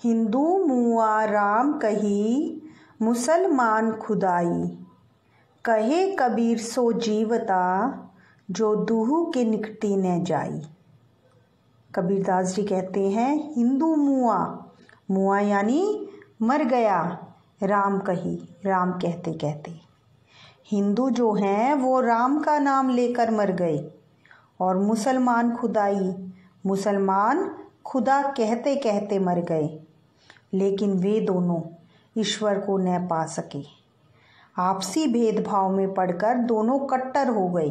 हिंदू मुआ राम कही, मुसलमान खुदाई। कहे कबीर सो जीवता, जो दूहू के निकटी न जाई। कबीरदास जी कहते हैं हिंदू मुआ, मुआ यानी मर गया, राम कही, राम कहते कहते। हिंदू जो हैं वो राम का नाम लेकर मर गए, और मुसलमान खुदाई, मुसलमान खुदा कहते कहते मर गए, लेकिन वे दोनों ईश्वर को न पा सके। आपसी भेदभाव में पड़कर दोनों कट्टर हो गए।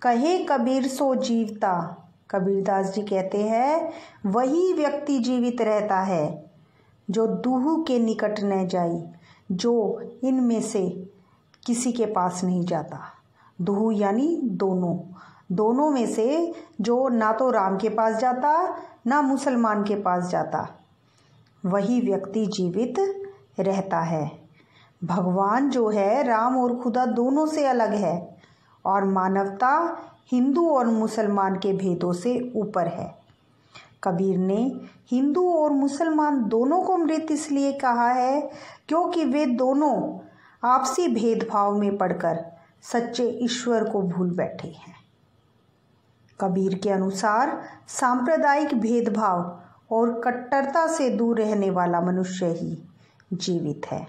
कहे कबीर सो जीवता, कबीरदास जी कहते हैं वही व्यक्ति जीवित रहता है जो दूहू के निकट न जाई, जो इनमें से किसी के पास नहीं जाता। दूहू यानी दोनों, दोनों में से जो ना तो राम के पास जाता ना मुसलमान के पास जाता, वही व्यक्ति जीवित रहता है। भगवान जो है राम और खुदा दोनों से अलग है, और मानवता हिंदू और मुसलमान के भेदों से ऊपर है। कबीर ने हिंदू और मुसलमान दोनों को मृत इसलिए कहा है क्योंकि वे दोनों आपसी भेदभाव में पड़कर सच्चे ईश्वर को भूल बैठे हैं। कबीर के अनुसार सांप्रदायिक भेदभाव और कट्टरता से दूर रहने वाला मनुष्य ही जीवित है।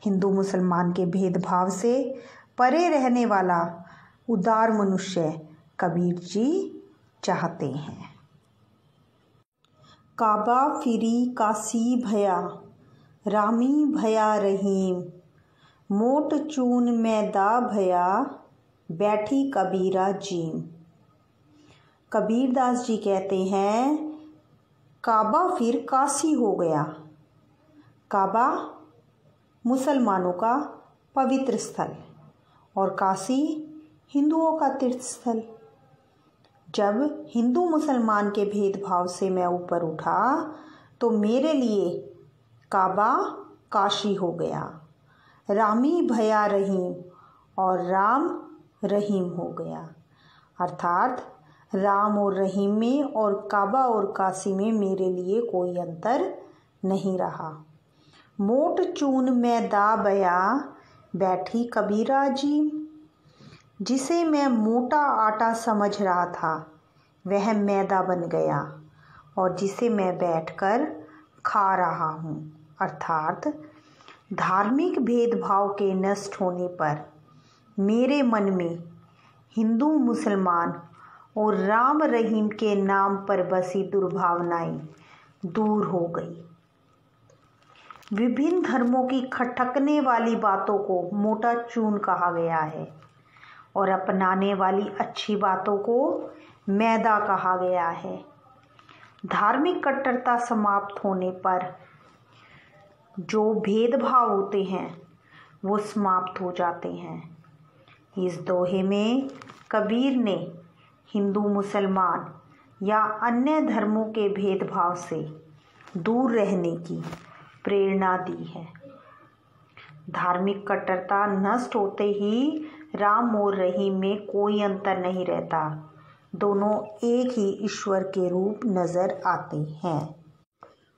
हिंदू मुसलमान के भेदभाव से परे रहने वाला उदार मनुष्य कबीर जी चाहते हैं। काबा फिरी काशी भया, रामी भया रहीम। मोट चून मैदा भया, बैठी कबीरा जीम। कबीरदास जी कहते हैं काबा फिर काशी हो गया। काबा मुसलमानों का पवित्र स्थल और काशी हिंदुओं का तीर्थ स्थल। जब हिंदू मुसलमान के भेदभाव से मैं ऊपर उठा तो मेरे लिए काबा काशी हो गया। रामी भया रहीम, और राम रहीम हो गया। अर्थात राम और रहीम में और काबा और काशी में मेरे लिए कोई अंतर नहीं रहा। मोट चून में दा बया, बैठी कबीरा जी। जिसे मैं मोटा आटा समझ रहा था वह मैदा बन गया, और जिसे मैं बैठकर खा रहा हूँ। अर्थात धार्मिक भेदभाव के नष्ट होने पर मेरे मन में हिंदू मुसलमान और राम रहीम के नाम पर बसी दुर्भावनाएं दूर हो गई। विभिन्न धर्मों की खटकने वाली बातों को मोटा चून कहा गया है, और अपनाने वाली अच्छी बातों को मैदा कहा गया है। धार्मिक कट्टरता समाप्त होने पर जो भेदभाव होते हैं वो समाप्त हो जाते हैं। इस दोहे में कबीर ने हिंदू मुसलमान या अन्य धर्मों के भेदभाव से दूर रहने की प्रेरणा दी है। धार्मिक कट्टरता नष्ट होते ही राम और रहीम में कोई अंतर नहीं रहता, दोनों एक ही ईश्वर के रूप नजर आते हैं।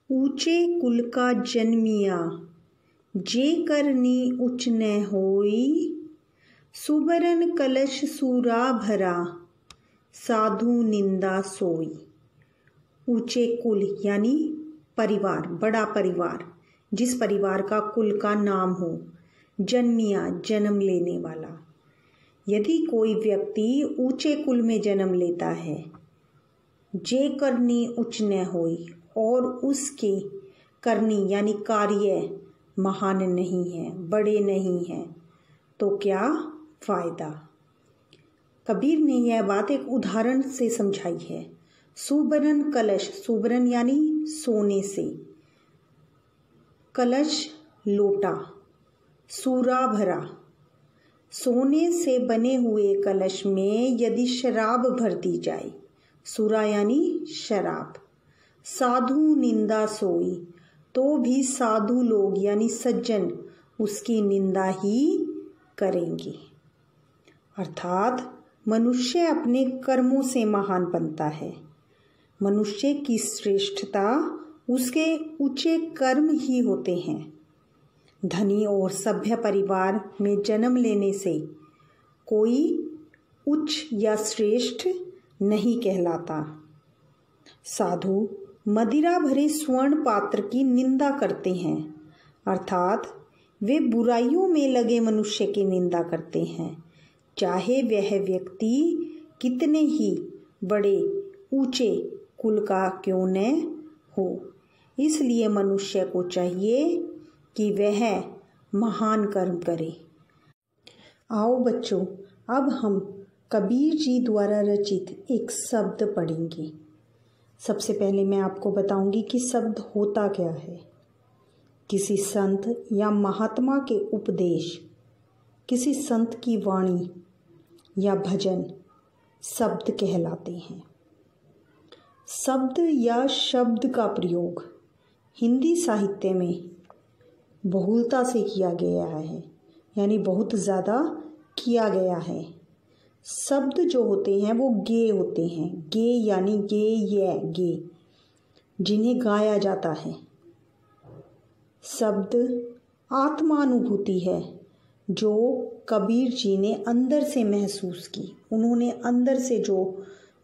ऊंचे कुल का जन्मिया, जे करनी उच्च न होई। सुबरन कलश सूरा भरा, साधु निंदा सोई। ऊंचे कुल यानी परिवार, बड़ा परिवार, जिस परिवार का कुल का नाम हो। जन्मिया जन्म लेने वाला। यदि कोई व्यक्ति ऊंचे कुल में जन्म लेता है, जे करनी उच्च न होई, और उसके करनी यानी कार्य महान नहीं है, बड़े नहीं हैं, तो क्या फायदा। कबीर ने यह बात एक उदाहरण से समझाई है। सुबरन कलश, सुबरन यानी सोने से, कलश लोटा, सूरा भरा। सोने से बने हुए कलश में यदि शराब भर दी जाए, सूरा यानी शराब। साधु निंदा सोई, तो भी साधु लोग यानी सज्जन उसकी निंदा ही करेंगे। अर्थात मनुष्य अपने कर्मों से महान बनता है। मनुष्य की श्रेष्ठता उसके ऊंचे कर्म ही होते हैं। धनी और सभ्य परिवार में जन्म लेने से कोई उच्च या श्रेष्ठ नहीं कहलाता। साधु मदिरा भरे स्वर्ण पात्र की निंदा करते हैं, अर्थात वे बुराइयों में लगे मनुष्य की निंदा करते हैं, चाहे वह व्यक्ति कितने ही बड़े ऊंचे कुल का क्यों न हो। इसलिए मनुष्य को चाहिए कि वह महान कर्म करे। आओ बच्चों, अब हम कबीर जी द्वारा रचित एक शब्द पढ़ेंगे। सबसे पहले मैं आपको बताऊंगी कि शब्द होता क्या है। किसी संत या महात्मा के उपदेश, किसी संत की वाणी या भजन शब्द कहलाते हैं। शब्द या शब्द का प्रयोग हिंदी साहित्य में बहुलता से किया गया है, यानी बहुत ज़्यादा किया गया है। शब्द जो होते हैं वो गे होते हैं। गे यानी गे, जिन्हें गाया जाता है। शब्द आत्मानुभूति है जो कबीर जी ने अंदर से महसूस की। उन्होंने अंदर से जो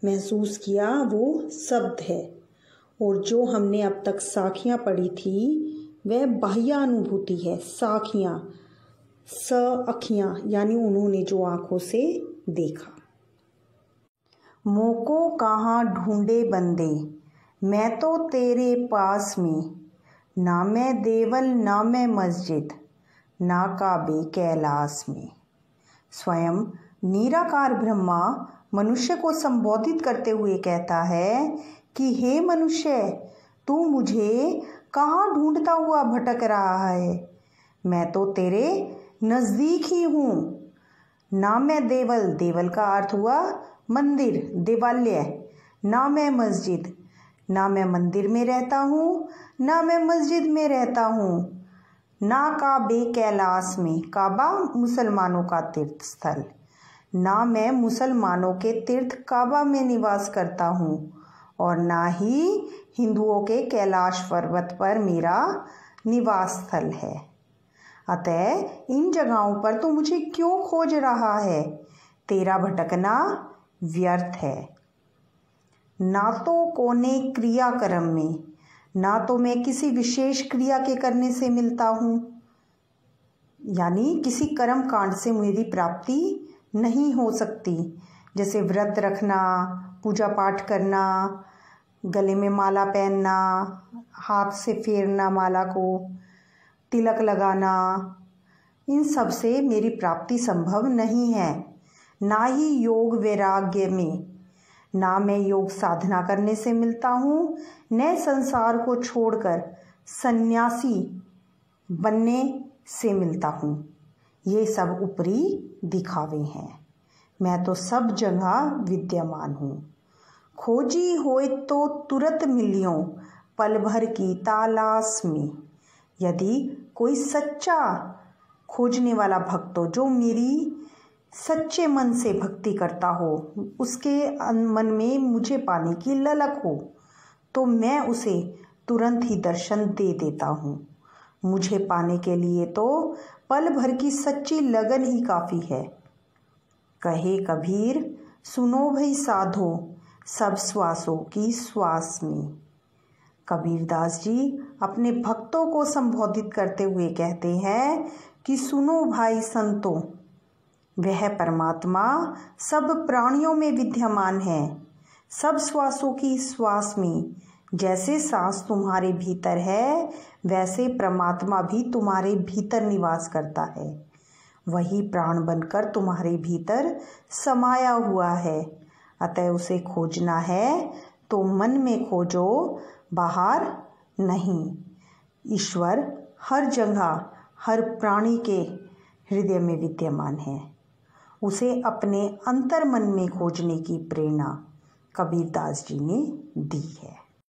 महसूस किया वो शब्द है। और जो हमने अब तक साखियाँ पढ़ी थी वह बाह्यानुभूति है। साखियाँ, अखियाँ, यानी उन्होंने जो आँखों से देखा। मोको कहाँ ढूंढे बंदे, मैं तो तेरे पास में, ना मैं देवल ना मैं मस्जिद, ना काबे कैलाश में। स्वयं निराकार ब्रह्मा मनुष्य को संबोधित करते हुए कहता है कि हे मनुष्य, तू मुझे कहाँ ढूंढता हुआ भटक रहा है। मैं तो तेरे नज़दीक ही हूँ। ना मैं देवल, देवल का अर्थ हुआ मंदिर, देवालय, ना मैं मस्जिद, ना मैं मंदिर में रहता हूँ, ना मैं मस्जिद में रहता हूँ, ना काबे कैलाश में, काबा मुसलमानों का तीर्थ स्थल, ना मैं मुसलमानों के तीर्थ काबा में निवास करता हूँ, और ना ही हिंदुओं के कैलाश पर्वत पर मेरा निवास स्थल है। अतः इन जगहों पर तो मुझे क्यों खोज रहा है। तेरा भटकना व्यर्थ है। ना तो कोने क्रियाक्रम में, ना तो मैं किसी विशेष क्रिया के करने से मिलता हूँ, यानी किसी कर्म कांड से मेरी प्राप्ति नहीं हो सकती। जैसे व्रत रखना, पूजा पाठ करना, गले में माला पहनना, हाथ से फेरना माला को, तिलक लगाना, इन सब से मेरी प्राप्ति संभव नहीं है। ना ही योग वैराग्य में, ना मैं योग साधना करने से मिलता हूँ, न संसार को छोड़कर सन्यासी बनने से मिलता हूँ। ये सब ऊपरी दिखावे हैं। मैं तो सब जगह विद्यमान हूँ। खोजी होए तो तुरंत मिलियों, पल भर की तलाश में। यदि कोई सच्चा खोजने वाला भक्त हो, जो मेरी सच्चे मन से भक्ति करता हो, उसके मन में मुझे पाने की ललक हो, तो मैं उसे तुरंत ही दर्शन दे देता हूँ। मुझे पाने के लिए तो पल भर की सच्ची लगन ही काफ़ी है। कहे कबीर, सुनो भई साधो, सब श्वासों की श्वास में। कबीरदास जी अपने भक्तों को संबोधित करते हुए कहते हैं कि सुनो भाई संतों, वह परमात्मा सब प्राणियों में विद्यमान है। सब श्वासों की श्वास में। जैसे सांस तुम्हारे भीतर है, वैसे परमात्मा भी तुम्हारे भीतर निवास करता है। वही प्राण बनकर तुम्हारे भीतर समाया हुआ है। अतः उसे खोजना है तो मन में खोजो, बाहर नहीं। ईश्वर हर जगह, हर प्राणी के हृदय में विद्यमान है। उसे अपने अंतर मन में खोजने की प्रेरणा कबीरदास जी ने दी है।